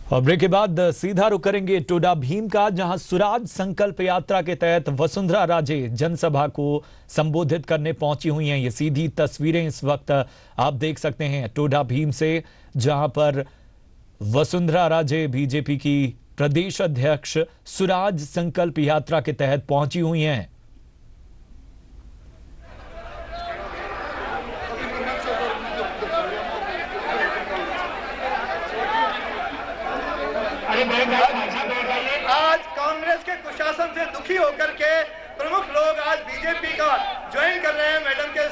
और ब्रेक के बाद सीधा रुख करेंगे टोडा भीम का, जहां सुराज संकल्प यात्रा के तहत वसुंधरा राजे जनसभा को संबोधित करने पहुंची हुई हैं। ये सीधी तस्वीरें इस वक्त आप देख सकते हैं टोडा भीम से, जहां पर वसुंधरा राजे बीजेपी की प्रदेश अध्यक्ष सुराज संकल्प यात्रा के तहत पहुंची हुई हैं। आज कांग्रेस के कुशासन से दुखी होकर के प्रमुख लोग आज बीजेपी का ज्वाइन कर रहे हैं। मैडम के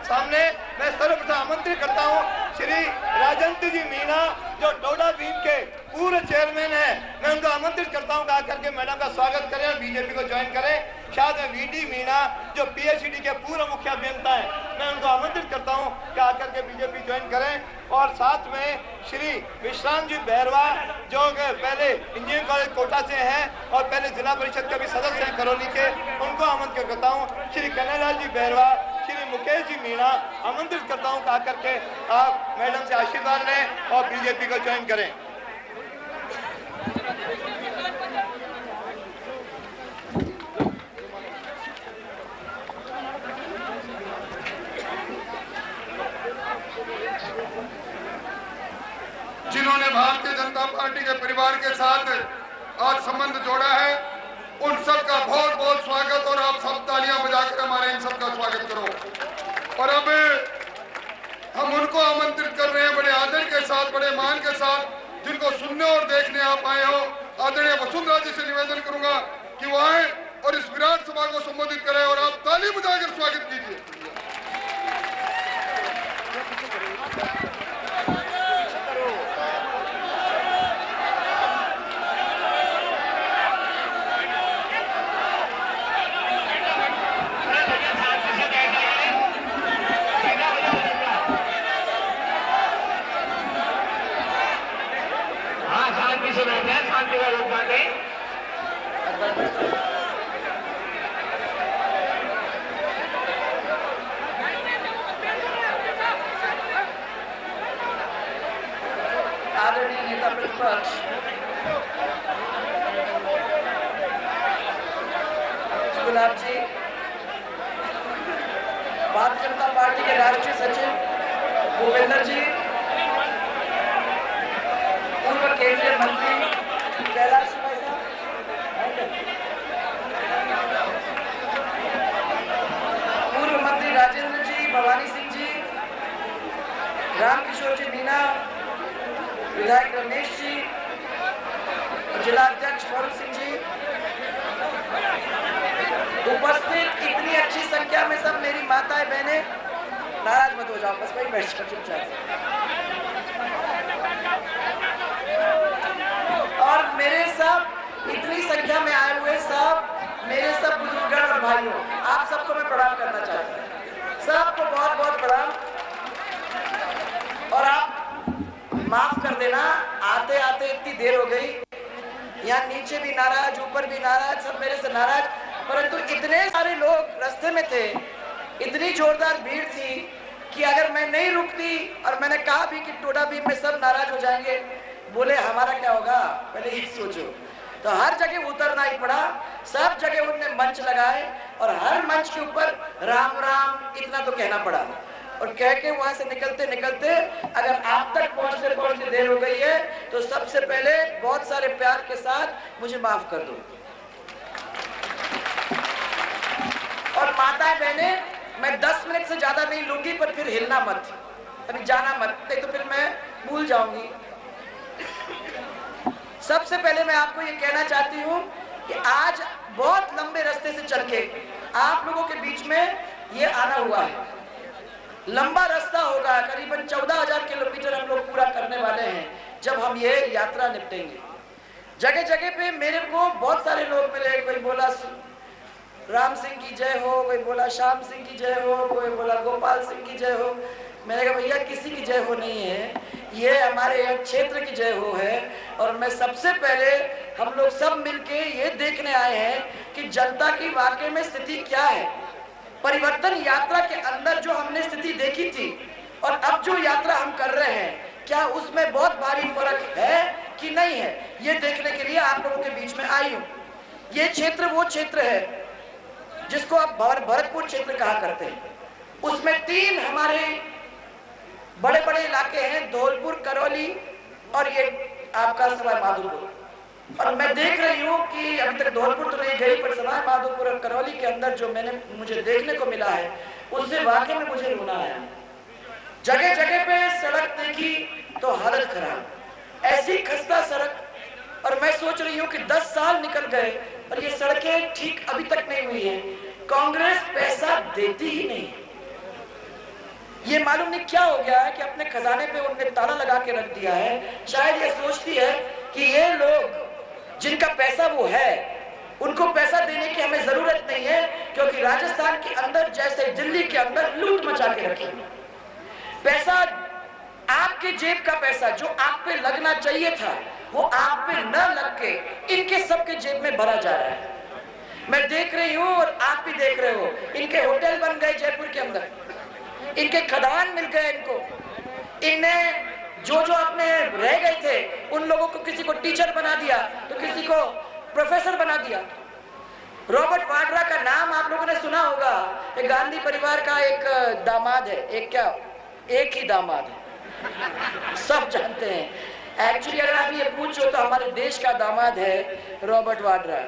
सामने मैं सर्वप्रथम आमंत्रित करता हूं श्री राजेंद्र जी मीणा, जो टोडा भीम के पूर्व चेयरमैन है। मैं उनको आमंत्रित करता हूं आकर के मैडम का स्वागत करें और बीजेपी को ज्वाइन करें। साथ में वीडी मीणा, जो पीएचडी के पूर्व मुख्य अभियंता है, मैं उनको आमंत्रित करता हूं कि आकर के बीजेपी ज्वाइन करें। और साथ में श्री विश्राम जी बैरवा, जो पहले इंजीनियरिंग कॉलेज कोटा से हैं और पहले जिला परिषद के भी सदस्य हैं करौली के, उनको आमंत्रित करता हूँ। श्री कन्हैयालाल जी बैरवा, श्री मुकेश जी मीणा, आमंत्रित करता हूँ आकर के आप मैडम से आशीर्वाद लें और बीजेपी को ज्वाइन करें। जिन्होंने भारतीय जनता पार्टी के परिवार के साथ आज संबंध जोड़ा है, उन सब का बहुत बहुत स्वागत। और आप सब तालियां बजाकर हमारे इन सब का स्वागत करो। और अब हम उनको आमंत्रित कर रहे हैं बड़े आदर के साथ, बड़े मान के साथ, जिनको सुनने और देखने आप आए हो। आदरणीय वसुंधरा जी से निवेदन करूंगा कि वो आए और इस विराट सभा को संबोधित करें और आप ताली बजाकर स्वागत कीजिए। आदरणीय नेता प्रतिपक्ष गुलाब जी, भारतीय जनता पार्टी के राष्ट्रीय सचिव भूपेंद्र जी, पूर्व केंद्रीय मंत्री कैलाश भाई साहब, पूर्व मंत्री राजेंद्र जी, भवानी सिंह जी, रामकिशोर जी मीणा, विधायक रमेश जी, जिला अध्यक्ष वरुण सिंह जी, उपस्थित इतनी अच्छी संख्या में सब मेरी माताएं बहनें, नाराज मत हो जाओ, बस वही बैठ जाओ चुपचाप। और मेरे सब इतनी संख्या में आए हुए सब मेरे सब बुजुर्गगण और भाइयों, आप सबको मैं प्रणाम करना चाहता हूँ। सबको बहुत बहुत प्रणाम। और आप माफ कर देना, आते आते इतनी देर हो गई, यहाँ नीचे भी नाराज, ऊपर भी नाराज, सब मेरे से नाराज, परंतु इतने सारे लोग रास्ते में थे, इतनी जोरदार भीड़ थी कि अगर मैं नहीं रुकती, और मैंने कहा भी कि टोडा भीम में सब नाराज हो जाएंगे, बोले हमारा क्या होगा, पहले ये सोचो। तो हर जगह उतरना ही पड़ा, सब जगह उन्होंने मंच लगाए और हर मंच के ऊपर राम राम इतना तो कहना पड़ा। और कह के वहां से निकलते निकलते अगर आप तक पहुंचते पहुंचते देर हो गई है तो सबसे पहले बहुत सारे प्यार के साथ मुझे माफ कर दो। और माताएं बहने, मैं 10 मिनट से ज्यादा नहीं लूंगी, पर फिर हिलना मत, अभी जाना मत, नहीं तो फिर मैं भूल जाऊंगी। सबसे पहले मैं आपको ये कहना चाहती हूँ कि आज बहुत लंबे रास्ते से चल के आप लोगों के बीच में ये आना हुआ है। लंबा रास्ता होगा, करीबन 14,000 किलोमीटर हम लोग पूरा करने वाले हैं जब हम ये यात्रा निपटेंगे। जगह जगह पे मेरे को बहुत सारे लोग मिले, कोई बोला राम सिंह की जय हो, कोई बोला श्याम सिंह की जय हो, कोई बोला गोपाल सिंह की जय हो। मैंने कहा भैया किसी की जय हो नहीं है, ये हमारे क्षेत्र की जय हो है। और मैं सबसे पहले हम लोग सब मिलके ये देखने आए हैं कि जनता की वाकई में स्थिति क्या है। परिवर्तन यात्रा के अंदर जो हमने स्थिति देखी थी और अब जो यात्रा हम कर रहे हैं, क्या उसमें बहुत भारी फर्क है कि नहीं है, ये देखने के लिए आप लोगों के बीच में आई हूं। ये क्षेत्र वो क्षेत्र है जिसको आप भरतपुर क्षेत्र कहा करते हैं। उसमें 3 हमारे बड़े बड़े इलाके हैं, धौलपुर, करौली और ये आपका सवाई माधोपुर। और मैं देख रही हूँ कि अभी तक धौलपुर तो नहीं गई, पर सवाई माधोपुर और करौली के अंदर जो मुझे देखने को मिला है, उससे वाकई में मुझे रोना आया। जगह जगह पे सड़क देखी तो हालत खराब, ऐसी खस्ता सड़क। और मैं सोच रही हूँ कि 10 साल निकल गए और ये सड़कें ठीक अभी तक नहीं हुई है। कांग्रेस पैसा देती ही नहीं। ये मालूम नहीं क्या हो गया है कि अपने खजाने पे उन्होंने ताला लगा के रख दिया है। शायद ये सोचती है कि ये लोग जिनका पैसा वो है, उनको पैसा देने की हमें जरूरत नहीं है, क्योंकि राजस्थान के अंदर जैसे दिल्ली के अंदर लूट मचा के रखी। पैसा, आपके जेब का पैसा जो आप पे लगना चाहिए था, वो आप पे न लग के इनके सबके जेब में भरा जा रहा है। मैं देख रही हूँ और आप भी देख रहे हो, इनके होटल बन गए जयपुर के अंदर, इनके खदान मिल गए इनको। इन्हें जो अपने रह गए थे उन लोगों को किसी को टीचर बना दिया तो किसी को प्रोफेसर बना दिया। रॉबर्ट वाड्रा का नाम आप लोगों ने सुना होगा। एक गांधी परिवार का एक दामाद है, एक ही दामाद है, सब जानते हैं। एक्चुअली अगर आप ये पूछो तो हमारे देश का दामाद है रॉबर्ट वाड्रा।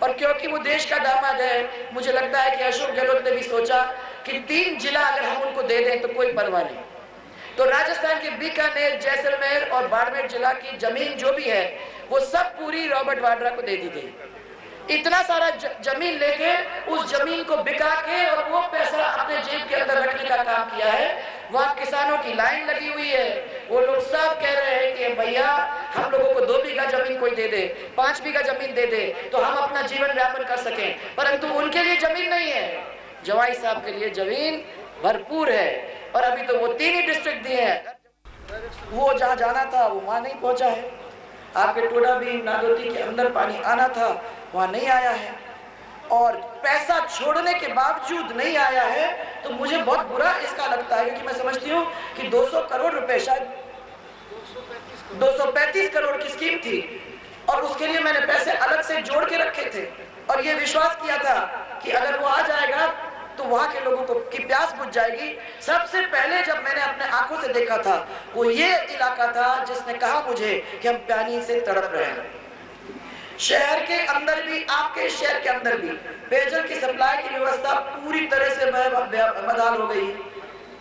और क्योंकि वो देश का दामाद है, मुझे लगता है कि अशोक गहलोत ने भी सोचा कि 3 जिला अगर हम उनको दे दें तो कोई परवाह नहीं। तो राजस्थान के बीकानेर, जैसलमेर और बाड़मेर जिला की जमीन जो भी है वो सब पूरी रॉबर्ट वाड्रा को दे दी गई। इतना सारा जमीन लेके उस जमीन को बिका के और वो पैसा अपने जेब के अंदर रखने का काम किया है। वहाँ किसानों की लाइन लगी हुई है, वो लोग सब कह रहे हैं कि भैया हम लोगों को 2 बीघा जमीन कोई दे दे, 5 बीघा जमीन दे दे तो हम अपना जीवन यापन कर सकें। परंतु उनके लिए जमीन नहीं है, जवाई साहब के लिए जमीन भरपूर है। और अभी तो वो 3 ही डिस्ट्रिक्ट दिए हैं, वो जहाँ जाना था वो वहाँ नहीं पहुंचा है। आपके टोडा भी नादौती के अंदर पानी आना था, वहाँ नहीं आया है। और पैसा छोड़ने के बावजूद नहीं आया है तो मुझे बहुत बुरा इसका लगता है, क्योंकि मैं समझती हूँ कि 200 करोड़ रुपए, शायद 235 करोड़ की स्कीम थी और उसके लिए मैंने पैसे अलग से जोड़ के रखे थे और ये विश्वास किया था कि अगर वो आ जाएगा तो वहां के लोगों को की प्यास बुझ जाएगी। सबसे पहले जब मैंने अपने आंखों से देखा था वो ये इलाका था जिसने कहा मुझे कि हम पानी से तड़प रहे हैं। शहर के अंदर भी, आपके शहर के अंदर भी पेयजल की सप्लाई की व्यवस्था पूरी तरह से बदहाल हो गई।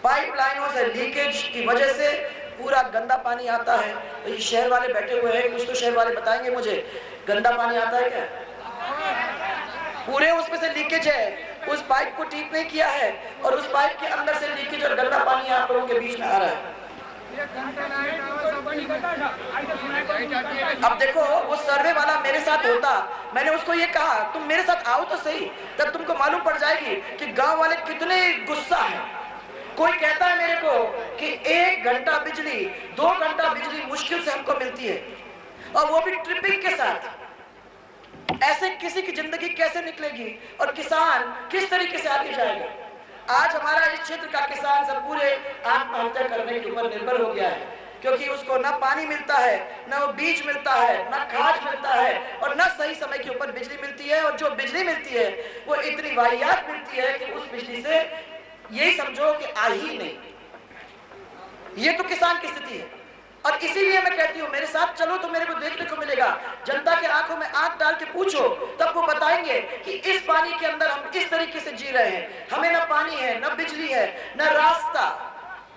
पाइपलाइनों से लीकेज की वजह से पूरा गंदा पानी आता है। तो ये शहर वाले बैठे हुए हैं, कुछ तो शहर वाले बताएंगे मुझे, गंदा पानी आता है क्या? पूरे उसमें से लीकेज है, उस पाइप को ठीक नहीं किया है और उस पाइप के अंदर से लीकेज और गंदा पानी आप लोगों के बीच में आ रहा है। अब देखो, वो सर्वे वाला मेरे साथ होता, मैंने उसको ये कहा तुम मेरे साथ आओ तो सही, तब तुमको मालूम पड़ जाएगी कि गांव वाले कितने गुस्सा हैं। कोई कहता है मेरे को कि 1 घंटा बिजली, 2 घंटा बिजली मुश्किल से हमको मिलती है और वो भी ट्रिपिंग के साथ। ऐसे किसी की जिंदगी कैसे निकलेगी और किसान किस तरीके से आगे जाएगा? आज हमारा इस क्षेत्र का किसान सब पूरे आत्महत्या करने के ऊपर निर्भर हो गया है, क्योंकि उसको ना पानी मिलता है, ना वो बीज मिलता है, ना खाद मिलता है और ना सही समय के ऊपर बिजली मिलती है। और जो बिजली मिलती है वो इतनी वाहियात मिलती है कि उस बिजली से यही समझो कि आ ही नहीं। ये तो किसान की स्थिति है और इसीलिए मैं कहती हूँ मेरे साथ चलो तो मेरे को देखने को मिलेगा। जनता के आंखों में आंख डाल के पूछो, तब वो बताएंगे कि इस पानी के अंदर हम किस तरीके से जी रहे हैं। हमें ना पानी है, ना बिजली है, ना रास्ता।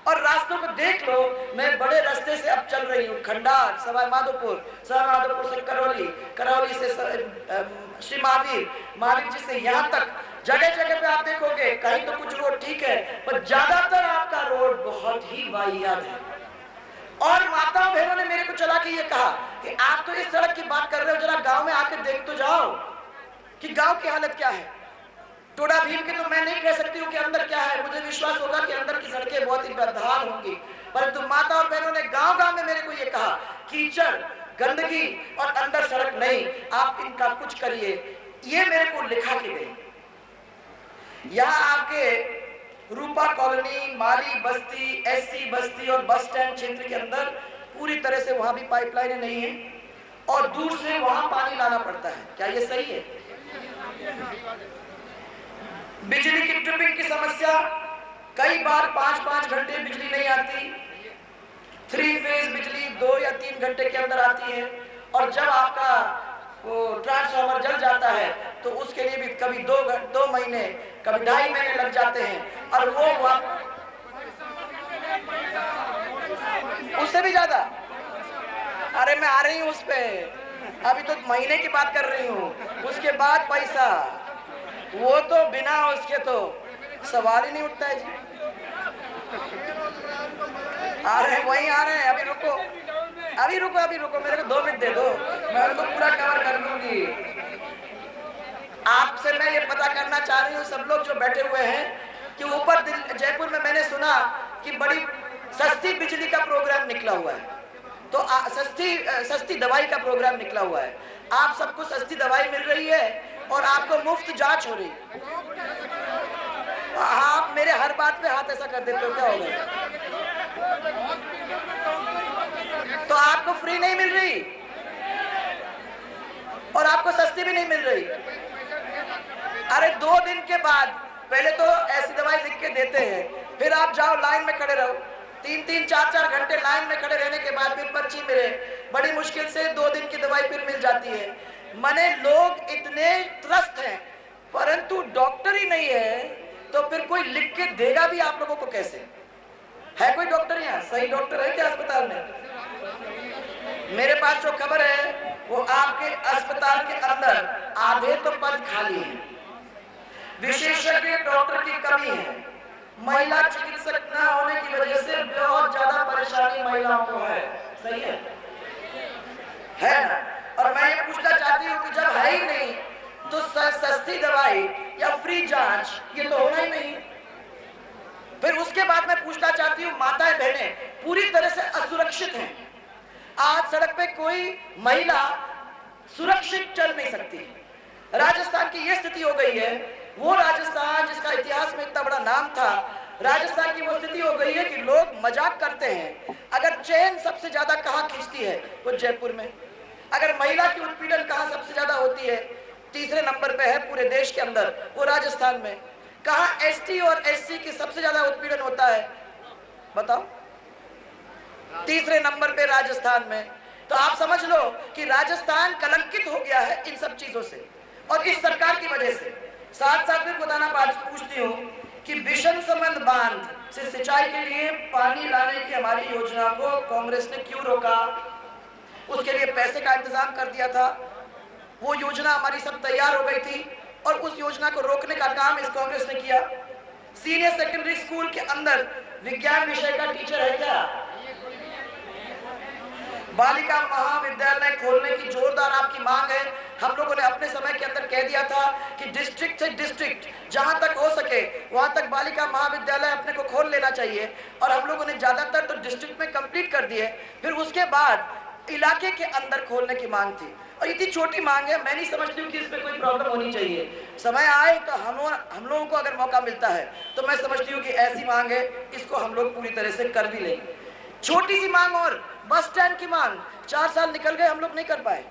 और रास्तों को देख लो, मैं बड़े रास्ते से अब चल रही हूँ, खंडार, सवाई माधोपुर से करौली, करौली से श्री महावीर जी से यहाँ तक जगह जगह पे आप देखोगे कहीं तो कुछ रोड ठीक है, पर ज्यादातर आपका रोड बहुत ही वाहियात है। और माताओं बहनों ने मेरे को चला के ये कहा कि आप तो इस सड़क की बात कर रहे हो, जरा गांव में आकर देख तो जाओ कि गांव की हालत क्या है। टोडा भीम के तो मैं नहीं कह सकती हूँ कि अंदर क्या है, मुझे विश्वास होगा कि अंदर की सड़कें बहुत ही बदहाल होंगी, परंतु माता और बहनों ने गांव गांव में मेरे को ये कहा, कीचड़, गंदगी और अंदर सड़क नहीं, आप इनका कुछ करिए। ये मेरे को लिखा के गई। यहाँ आपके रूपा कॉलोनी, माली बस्ती, एससी बस्ती और बस स्टैंड क्षेत्र के अंदर पूरी तरह से वहां भी पाइपलाइनें नहीं है और दूर से वहां पानी लाना पड़ता है। क्या ये सही है? बिजली की ट्रिपिंग की समस्या, कई बार 5-5 घंटे बिजली नहीं आती, 3 फेज बिजली 2 या 3 घंटे के अंदर आती है, और जब आपका वो ट्रांसफार्मर जल जाता है तो उसके लिए भी कभी 2 महीने, कभी 2.5 महीने लग जाते हैं, और वो उससे भी ज्यादा। अरे मैं आ रही हूँ उस पे, अभी तो महीने की बात कर रही हूँ, उसके बाद पैसा, वो तो बिना उसके तो सवाल ही नहीं उठता है जी। आ रहे हैं, वहीं आ रहे हैं, अभी रुको मेरे को 2 मिनट दे दो, मैं उसको पूरा कवर कर लूंगी। आपसे मैं ये पता करना चाह रही हूँ, सब लोग जो बैठे हुए हैं, कि ऊपर जयपुर में मैंने सुना कि बड़ी सस्ती बिजली का प्रोग्राम निकला हुआ है, तो सस्ती दवाई का प्रोग्राम निकला हुआ है। आप सबको सस्ती दवाई मिल रही है और आपको मुफ्त जांच हो रही है। आप मेरे हर बात पे हाथ ऐसा कर देते हो, क्या होगा? तो आपको फ्री नहीं मिल रही और आपको सस्ती भी नहीं मिल रही। अरे 2 दिन के बाद पहले तो ऐसी दवाई लिख के देते हैं, फिर आप जाओ लाइन में खड़े रहो, 3-3, 4-4 घंटे लाइन में खड़े रहने के बाद फिर पर्ची मिले, बड़ी मुश्किल से 2 दिन की दवाई फिर मिल जाती है। माने लोग इतने त्रस्त हैं, परंतु डॉक्टर ही नहीं है, तो फिर कोई लिख के देगा भी आप लोगों को कैसे? है कोई डॉक्टर यहाँ? सही डॉक्टर है क्या अस्पताल में? मेरे पास जो खबर है वो आपके अस्पताल के अंदर आधे तो पद खाली हैं, विशेषज्ञ डॉक्टर की कमी है, महिला चिकित्सक न होने की वजह से बहुत ज्यादा परेशानी महिलाओं को है। सही है ना? और मैं ये पूछना चाहती हूँ कि जब है ही नहीं तो सस्ती दवाई या फ्री जांच ये तो होना ही नहीं। फिर उसके बाद मैं पूछना चाहती हूँ, माताएं बहनें पूरी तरह से असुरक्षित हैं। आज सड़क पे कोई महिला सुरक्षित चल नहीं सकती। राजस्थान की ये स्थिति हो गई है, वो राजस्थान जिसका इतिहास में इतना बड़ा नाम था, राजस्थान की वो स्थिति हो गई है कि लोग मजाक करते हैं। अगर चेन सबसे ज्यादा कहाँ खींचती है, वो जयपुर में। अगर महिला की उत्पीड़न कहाँ सबसे ज्यादा होती है, तीसरे नंबर पे है पूरे देश के अंदर, वो राजस्थान में। कहाँ एसटी और एससी की सबसे ज्यादा उत्पीड़न होता है, बताओ? तीसरे नंबर पे राजस्थान में। तो आप समझ लो कि राजस्थान कलंकित हो गया है इन सब चीजों से और इस सरकार की वजह से। साथ साथ में खुदाना बात पूछती हूँ कि बिशनसमंद बांध से सिंचाई के लिए पानी लाने की हमारी योजना को कांग्रेस ने क्यों रोका? उसके लिए पैसे का इंतजाम कर दिया था, वो योजना हमारी सब तैयार हो गई थी और उस योजना को रोकने का काम इस कांग्रेस ने किया। सीनियर सेकेंडरी स्कूल के अंदर विज्ञान विषय का टीचर है क्या? बालिका महाविद्यालय खोलने की जोरदार आपकी मांग है। हम लोगों ने अपने समय के अंदर कह दिया था कि डिस्ट्रिक्ट से डिस्ट्रिक्ट जहां तक हो सके वहां तक बालिका महाविद्यालय अपने को खोल लेना चाहिए, और हम लोगों ने ज्यादातर तो डिस्ट्रिक्ट में कंप्लीट कर दिए। फिर उसके बाद इलाके के अंदर खोलने की मांग थी, और इतनी छोटी मांग है, मैं नहीं समझती हूँ कि इसमें कोई प्रॉब्लम होनी चाहिए। समय आए तो हम लोगों को अगर मौका मिलता है तो मैं समझती हूँ कि ऐसी मांग है, इसको हम लोग पूरी तरह से कर भी लेंगे। छोटी सी मांग और बस स्टैंड की मांग, 4 साल निकल गए, हम लोग नहीं कर पाए।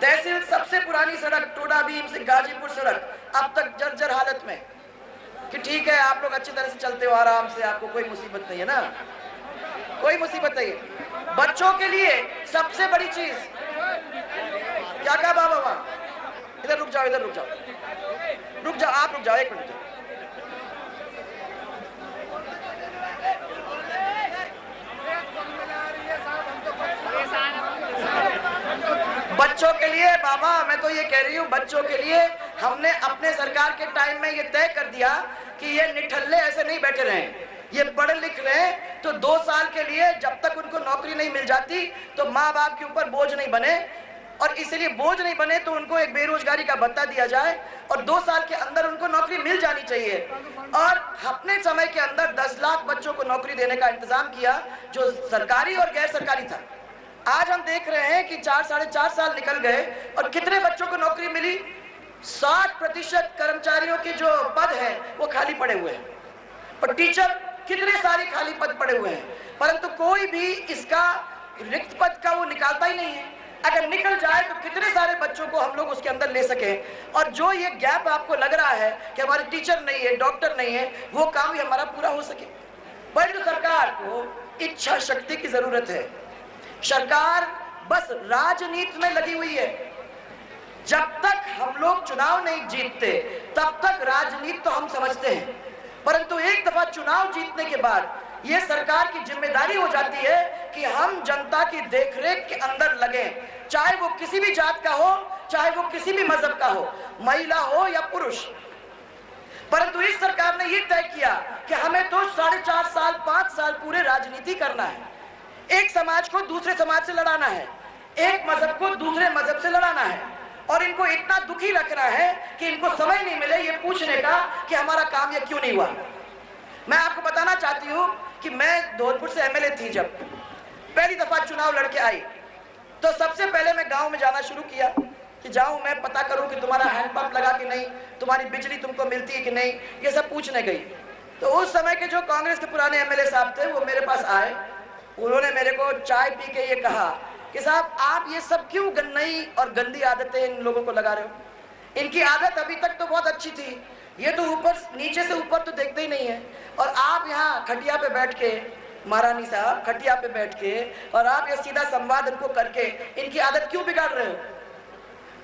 तहसील सबसे पुरानी सड़क टोडा भीम से गाजीपुर सड़क अब तक जर्जर हालत में, कि ठीक है आप लोग अच्छी तरह से चलते हो आराम से, आपको कोई मुसीबत नहीं है ना, कोई मुसीबत नहीं है। बच्चों के लिए सबसे बड़ी चीज क्या कहा बाबा? इधर रुक जाओ, इधर रुक जाओ, रुक जाओ, आप रुक जाओ 1 मिनट। बच्चों के लिए बाबा, मैं तो ये कह रही हूँ, बच्चों के लिए हमने अपने सरकार के टाइम में ये तय कर दिया कि ये निठल्ले ऐसे नहीं बैठे रहे, ये पढ़ लिख रहे हैं, तो 2 साल के लिए जब तक उनको नौकरी नहीं मिल जाती तो माँ बाप के ऊपर बोझ नहीं बने, और इसलिए बोझ नहीं बने तो उनको एक बेरोजगारी का भत्ता दिया जाए और 2 साल के अंदर उनको नौकरी मिल जानी चाहिए। और अपने समय के अंदर 10 लाख बच्चों को नौकरी देने का इंतजाम किया, जो सरकारी और गैर सरकारी था। आज हम देख रहे हैं कि 4-4.5 साल निकल गए और कितने बच्चों को नौकरी मिली? 60% कर्मचारियों के जो पद हैं वो खाली पड़े हुए हैं, और टीचर कितने सारे खाली पद पड़े हुए हैं, परंतु कोई भी इसका रिक्त पद का वो निकालता ही नहीं है। अगर निकल जाए तो कितने सारे बच्चों को हम लोग उसके अंदर ले सके। और जो ये गैप आपको लग रहा है कि हमारे टीचर नहीं है, डॉक्टर नहीं है, वो काम भी हमारा पूरा हो सके। परंतु सरकार को इच्छा शक्ति की जरूरत है। सरकार बस राजनीति में लगी हुई है। जब तक हम लोग चुनाव नहीं जीतते तब तक राजनीति तो हम समझते हैं, परंतु एक दफा चुनाव जीतने के बाद ये सरकार की जिम्मेदारी हो जाती है कि हम जनता की देखरेख के अंदर लगे, चाहे वो किसी भी जात का हो, चाहे वो किसी भी मजहब का हो, महिला हो या पुरुष। परंतु इस सरकार ने ये तय किया कि हमें तो 4.5 साल 5 साल पूरे राजनीति करना है। एक समाज को दूसरे समाज से लड़ाना है, एक मजहब को दूसरे मजहब से लड़ाना है, और इनको इतना दुखी रखना है कि इनको समय नहीं मिले ये पूछने का कि हमारा काम ये क्यों नहीं हुआ। मैं आपको बताना चाहती हूँ कि मैं धौलपुर से एमएलए थी, जब पहली दफा चुनाव लड़के आई तो सबसे पहले मैं गांव में जाना शुरू किया कि जाऊं मैं पता करूं कि तुम्हारा हैंडपंप लगा कि नहीं, तुम्हारी बिजली तुमको मिलती है कि नहीं, ये सब पूछने गई। तो उस समय के जो कांग्रेस के पुराने एमएलए साहब थे वो मेरे पास आए, उन्होंने मेरे को चाय पी के ये कहा कि साहब आप ये सब क्यों नई और गंदी आदतें इन लोगों को लगा रहे हो। इनकी आदत अभी तक तो बहुत अच्छी थी, ये तो ऊपर नीचे से ऊपर तो देखते ही नहीं है, और आप यहाँ खटिया पे बैठ के, महारानी साहब खटिया पे बैठ के, और आप ये सीधा संवाद इनको करके इनकी आदत क्यों बिगाड़ रहे हो।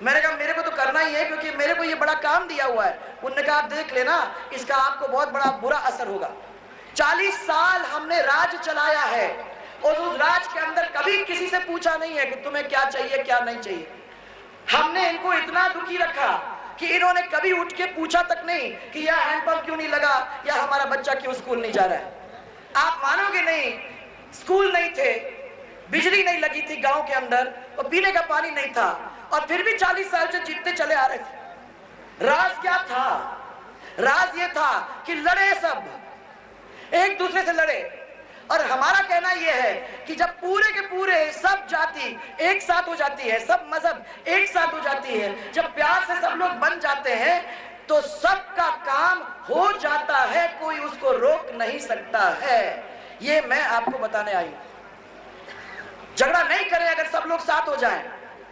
मैंने कहा मेरे को तो करना ही है क्योंकि मेरे को ये बड़ा काम दिया हुआ है। उन्होंने कहा आप देख लेना, इसका आपको बहुत बड़ा बुरा असर होगा। 40 साल हमने राज चलाया है और उस राज के अंदर कभी किसी से पूछा नहीं है कि तुम्हें क्या चाहिए क्या नहीं चाहिए। हमने इनको इतना दुखी रखा कि इन्होंने कभी उठ के पूछा तक नहीं कि यह हैंडपंप क्यों नहीं लगा या हमारा बच्चा क्यों स्कूल नहीं जा रहा है। आप मानोगे नहीं, स्कूल नहीं थे, बिजली नहीं लगी थी गांव के अंदर, और पीने का पानी नहीं था, और फिर भी 40 साल से जीतते चले आ रहे थे। राज क्या था? राज ये था कि लड़े, सब एक दूसरे से लड़े। और हमारा कहना यह है कि जब पूरे के पूरे सब जाति एक साथ हो जाती है, सब मजहब एक साथ हो जाती है, जब प्यार से सब लोग बन जाते हैं तो सबका काम हो जाता है, कोई उसको रोक नहीं सकता है। ये मैं आपको बताने आई हूं। झगड़ा नहीं करें अगर सब लोग साथ हो जाएं,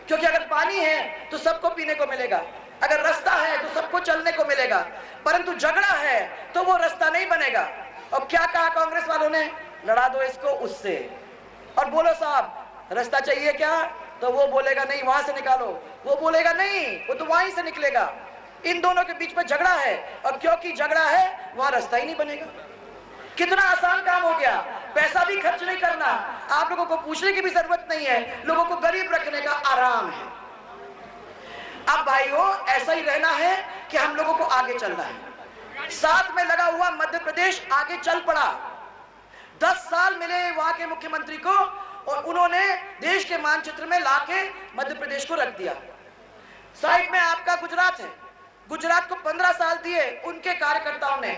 क्योंकि अगर पानी है तो सबको पीने को मिलेगा, अगर रास्ता है तो सबको चलने को मिलेगा, परंतु झगड़ा है तो वो रास्ता नहीं बनेगा। और क्या कहा कांग्रेस वालों ने? लड़ा दो इसको उससे, और बोलो साहब रास्ता चाहिए क्या, तो वो बोलेगा नहीं वहां से निकालो, वो बोलेगा नहीं वो तो वहीं से निकलेगा। इन दोनों के बीच में झगड़ा है, और क्योंकि झगड़ा है वहां रास्ता ही नहीं बनेगा। कितना आसान काम हो गया, पैसा भी खर्च नहीं करना, आप लोगों को पूछने की भी जरूरत नहीं है, लोगों को गरीब रखने का आराम है। अब भाइयों ऐसा ही रहना है कि हम लोगों को आगे चलना है। साथ में लगा हुआ मध्य प्रदेश आगे चल पड़ा। 10 साल मिले वहां के मुख्यमंत्री को, और उन्होंने देश के मानचित्र में लाके मध्य प्रदेश को रख दिया। साइड में आपका गुजरात है, गुजरात को 15 साल दिए उनके कार्यकर्ताओं ने,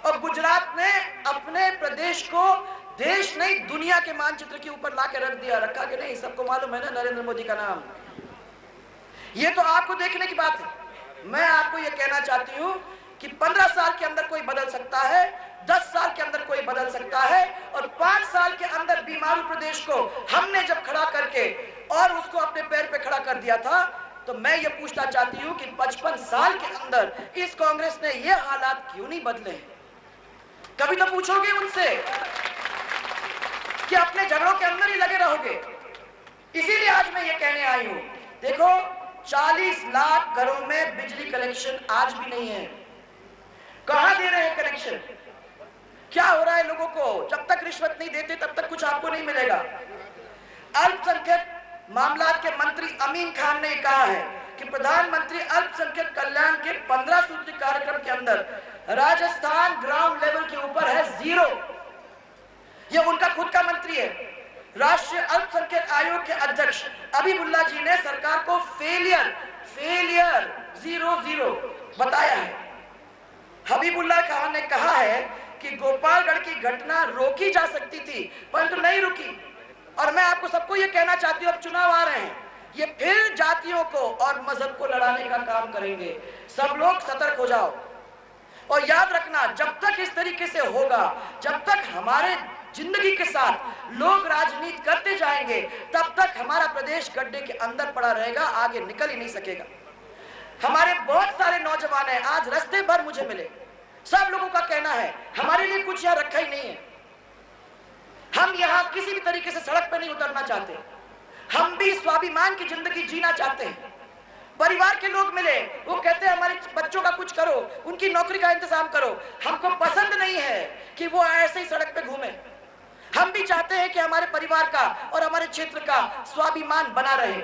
और गुजरात ने अपने प्रदेश को देश नहीं दुनिया के मानचित्र के ऊपर लाके रख दिया। रखा कि नहीं, सबको मालूम है ना नरेंद्र मोदी का नाम। ये तो आपको देखने की बात है। मैं आपको ये कहना चाहती हूँ कि 15 साल के अंदर कोई बदल सकता है, 10 साल के अंदर कोई बदल सकता है, और 5 साल के अंदर बीमारू प्रदेश को हमने जब खड़ा करके और उसको अपने पैर पे खड़ा कर दिया था, तो मैं ये पूछना चाहती हूँ कि 55 साल के अंदर इस कांग्रेस ने ये हालात क्यों नहीं बदले? कभी तो पूछोगे उनसे कि अपने झगड़ों के अंदर ही लगे रहोगे? इसीलिए आज मैं ये कहने आई हूँ, देखो 40 लाख घरों में बिजली कनेक्शन आज भी नहीं है। कहां दे रहे हैं कनेक्शन? क्या हो रहा है लोगों को? जब तक रिश्वत नहीं देते तब तक कुछ आपको नहीं मिलेगा। अल्पसंख्यक मामलात के मंत्री अमीन खान ने कहा है कि प्रधानमंत्री अल्पसंख्यक कल्याण के 15 सूत्री कार्यक्रम के अंदर राजस्थान ग्राउंड लेवल के ऊपर है 0। ये उनका खुद का मंत्री है। राष्ट्रीय अल्पसंख्यक आयोग के अध्यक्ष हबीबुल्ला जी ने सरकार को फेलियर 0 बताया है। हबीबुल्ला खान ने कहा है कि गोपालगढ़ की घटना रोकी जा सकती थी परंतु नहीं रुकी। और मैं आपको सबको ये कहना चाहती हूँ, अब चुनाव आ रहे हैं, ये फिर जातियों को और मजहब को लड़ाने का काम करेंगे। सब लोग सतर्क हो जाओ। और याद रखना, जब तक इस तरीके से होगा, जब तक हमारे जिंदगी के साथ लोग राजनीति करते जाएंगे, तब तक हमारा प्रदेश गड्ढे के अंदर पड़ा रहेगा, आगे निकल ही नहीं सकेगा। हमारे बहुत सारे नौजवान हैं, आज रास्ते भर मुझे मिले, सब लोगों का कहना है हमारे लिए कुछ यहाँ रखा ही नहीं है, हम यहाँ किसी भी तरीके से सड़क पर नहीं उतरना चाहते, हम भी स्वाभिमान की जिंदगी जीना चाहते हैं। परिवार के लोग मिले, वो कहते हैं हमारे बच्चों का कुछ करो, उनकी नौकरी का इंतजाम करो, हमको पसंद नहीं है कि वो ऐसे ही सड़क पे घूमे। हम भी चाहते हैं कि हमारे परिवार का और हमारे क्षेत्र का स्वाभिमान बना रहे।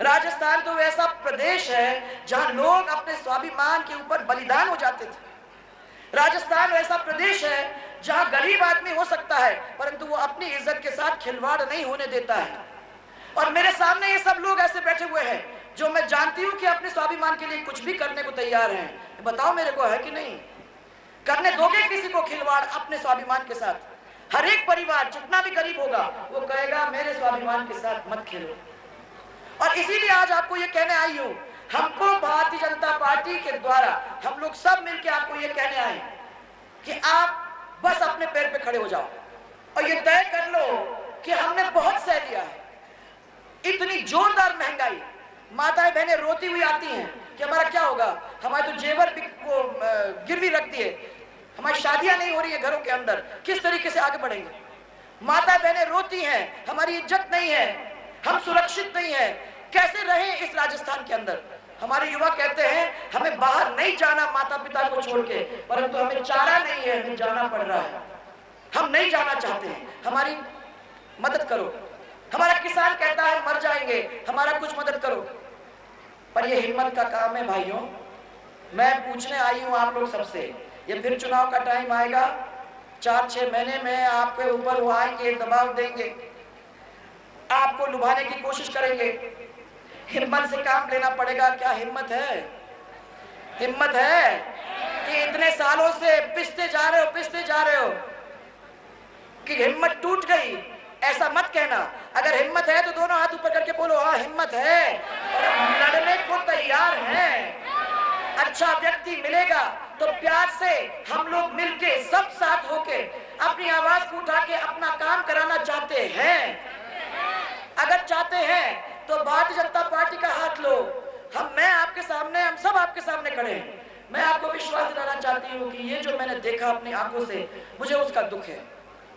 राजस्थान तो ऐसा प्रदेश है जहां लोग अपने स्वाभिमान के ऊपर बलिदान हो जाते थे। राजस्थान ऐसा प्रदेश है जहां गरीब आदमी हो सकता है, परंतु वो अपनी इज्जत के साथ खिलवाड़ नहीं होने देता है। और मेरे सामने ये सब लोग ऐसे बैठे हुए हैं जो मैं जानती हूं कि अपने स्वाभिमान के लिए कुछ भी करने को तैयार हैं। बताओ मेरे को है कि नहीं? करने दोगे किसी को खिलवाड़ अपने स्वाभिमान के साथ? हर एक परिवार जितना भी गरीब होगा वो कहेगा मेरे स्वाभिमान के साथ मत खेलो। और इसीलिए आज आपको ये कहने आई हूं, हमको भारतीय जनता पार्टी के द्वारा हम लोग सब मिलकर आपको ये कहने आए कि आप बस अपने पैर पे खड़े हो जाओ और ये तय कर लो कि हमने बहुत सह लिया है। इतनी जोरदार महंगाई, माताएं बहनें रोती हुई आती हैं कि हमारा क्या होगा, हमारे तो जेवर गिरवी रख दिए, हमारी शादियां नहीं हो रही है घरों के अंदर, किस तरीके से आगे बढ़ेंगे। माता बहनें रोती हैं, हमारी इज्जत नहीं है, हम सुरक्षित नहीं है, कैसे रहें इस राजस्थान के अंदर। हमारे युवा कहते हैं हमें बाहर नहीं जाना माता पिता को छोड़ के, परंतु हमें चारा नहीं है, हमें जाना पड़ रहा है, हम नहीं जाना चाहते हैं, हमारी मदद करो। हमारा किसान कहता है मर जाएंगे, हमारा कुछ मदद करो। पर यह हिम्मत का काम है भाइयों। मैं पूछने आई हूं आप लोग सबसे, ये फिर चुनाव का टाइम आएगा, 4-6 महीने में आपके ऊपर वो आएंगे, दबाव देंगे, आपको लुभाने की कोशिश करेंगे, हिम्मत से काम लेना पड़ेगा। क्या हिम्मत है? हिम्मत है कि इतने सालों से पिसते जा रहे हो कि हिम्मत टूट गई? ऐसा मत कहना। अगर हिम्मत है तो दोनों हाथ ऊपर करके बोलो हाँ हिम्मत है, और लड़ने को तैयार हैं। अच्छा व्यक्ति मिलेगा तो प्यार से हम लोग मिलके सब साथ होके अपनी आवाज को उठा के अपना काम कराना चाहते हैं। अगर चाहते हैं तो भारतीय जनता पार्टी का हाथ लो। मैं आपके सामने, हम सब आपके सामने खड़े हैं। मैं आपको विश्वास दिलाना चाहती हूँ कि ये जो मैंने देखा अपनी आंखों से, मुझे उसका दुख है।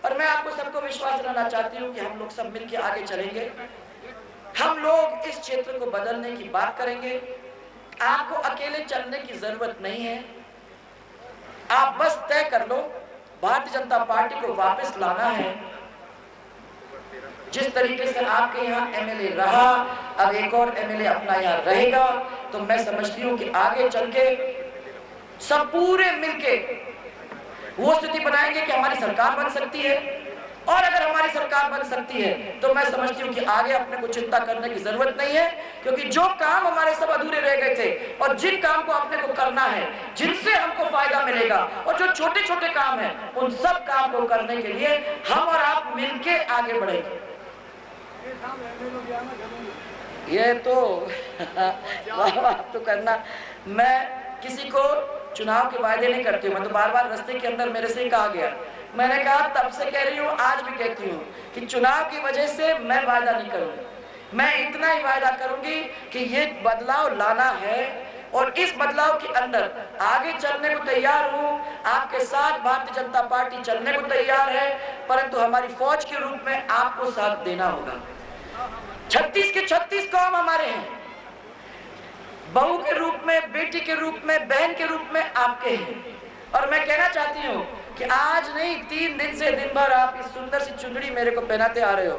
और मैं आपको सबको विश्वास दिलाना चाहती हूँ कि हम लोग सब मिलकर आगे चलेंगे, हम लोग इस क्षेत्र को बदलने की बात करेंगे। आपको अकेले चलने की जरूरत नहीं है, आप बस तय कर लो भारतीय जनता पार्टी को वापस लाना है। जिस तरीके से आपके यहाँ एमएलए रहा, अब एक और एमएलए अपना यहाँ रहेगा, तो मैं समझती हूँ कि आगे चल के सब पूरे मिलके वो स्थिति बनाएंगे कि हमारी सरकार बन सकती है। और अगर हमारी सरकार बन सकती है तो मैं समझती हूँ कि आगे अपने को चिंता करने की जरूरत नहीं है, क्योंकि जो काम हमारे सब अधूरे रह गए थे और जिन काम को अपने को करना है, जिनसे हमको फायदा मिलेगा, और जो छोटे छोटे काम हैं, उन सब काम को करने के लिए हम और आप मिलके आगे बढ़ेंगे। ये तो वाह तो करना, मैं किसी को चुनाव के वायदे नहीं करती हूँ। मैं तो बार बार रास्ते के अंदर मेरे से ही कहा गया, मैंने कहा तब से कह रही हूँ, आज भी कहती हूँ कि चुनाव की वजह से मैं वायदा नहीं करूंगी। मैं इतना ही वायदा करूंगी कि ये बदलाव लाना है और इस बदलाव के अंदर आगे चलने को तैयार हूँ। आपके साथ भारतीय जनता पार्टी चलने को तैयार है, परंतु हमारी फौज के रूप में आपको साथ देना होगा। 36 के 36 कौम हमारे हैं, बहू के रूप में, बेटी के रूप में, बहन के रूप में आपके हैं। और मैं कहना चाहती हूँ कि आज नहीं, 3 दिन से दिन भर आप इस सुंदर सी चुनरी मेरे को पहनाते आ रहे हो।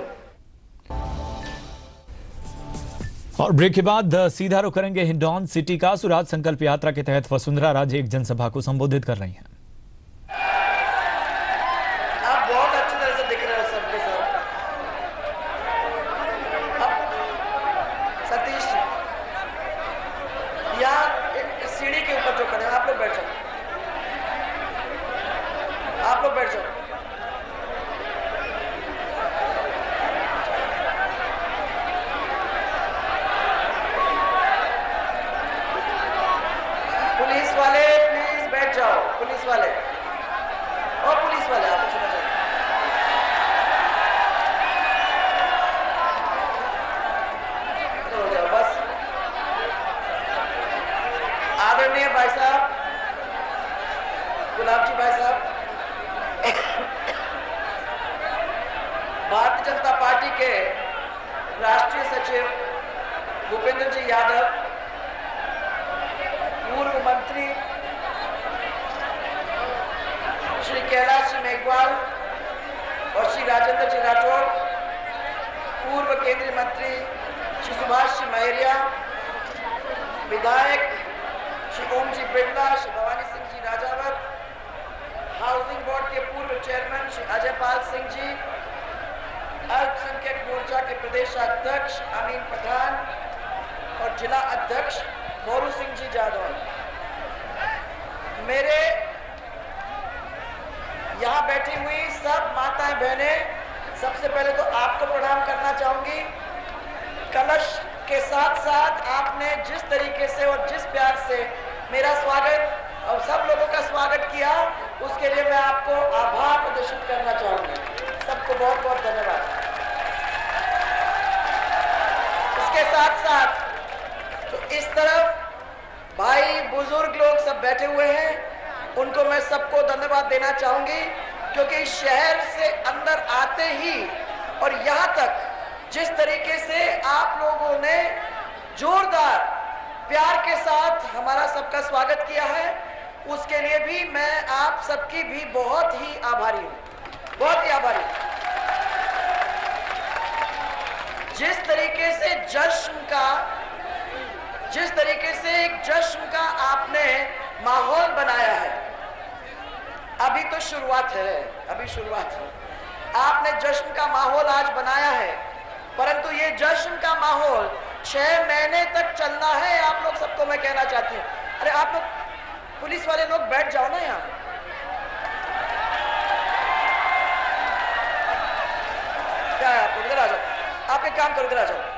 और ब्रेक के बाद सीधा रुख करेंगे हिंडौन सिटी का। स्वराज संकल्प यात्रा के तहत वसुंधरा राजे एक जनसभा को संबोधित कर रही हैं। आप बहुत अच्छी तरह से दिख रहे हो सबके साथ। सतीश यार, एक सीढ़ी के ऊपर जो खड़े हैं, आप लोग बैठ जाओ, आप लोग बैठ जाओ। पुलिस वाले प्लीज बैठ जनता पार्टी के राष्ट्रीय सचिव भूपेंद्र जी यादव, पूर्व मंत्री श्री कैलाश जी मेघवाल और श्री राजेंद्र जी राठौर, पूर्व केंद्रीय मंत्री श्री सुभाष जी महरिया, विधायक श्री ओम जी बिरला, श्री भवानी सिंह जी राजावत, हाउसिंग बोर्ड के पूर्व चेयरमैन श्री अजय पाल सिंह जी, अल्पसंख्यक मोर्चा के प्रदेश अध्यक्ष अमीन पठान और जिला अध्यक्ष मोरू सिंह जी जादौन। मेरे यहाँ बैठी हुई सब माताएं बहनें, सबसे पहले तो आपको प्रणाम करना चाहूंगी। कलश के साथ साथ आपने जिस तरीके से और जिस प्यार से मेरा स्वागत और सब लोगों का स्वागत किया, उसके लिए मैं आपको आभार प्रदर्शित करना चाहूंगी। सबको बहुत बहुत धन्यवाद। इसके साथ साथ तो इस तरफ भाई बुजुर्ग लोग सब बैठे हुए हैं, उनको मैं सबको धन्यवाद देना चाहूंगी, क्योंकि इस शहर से अंदर आते ही और यहाँ तक जिस तरीके से आप लोगों ने जोरदार प्यार के साथ हमारा सबका स्वागत किया है, उसके लिए भी मैं आप सबकी भी बहुत ही आभारी हूँ, बहुत ही आभारी हूँ। जिस तरीके से एक जश्न का आपने माहौल बनाया है, अभी तो शुरुआत है, अभी शुरुआत है। आपने जश्न का माहौल आज बनाया है, परंतु ये जश्न का माहौल 6 महीने तक चलना है। आप लोग सबको मैं कहना चाहती हूँ, अरे आप लोग पुलिस वाले लोग बैठ जाओ ना यहाँ। क्या है, आप इधर आ जाओ, आप एक काम करो, इधर आ जाओ।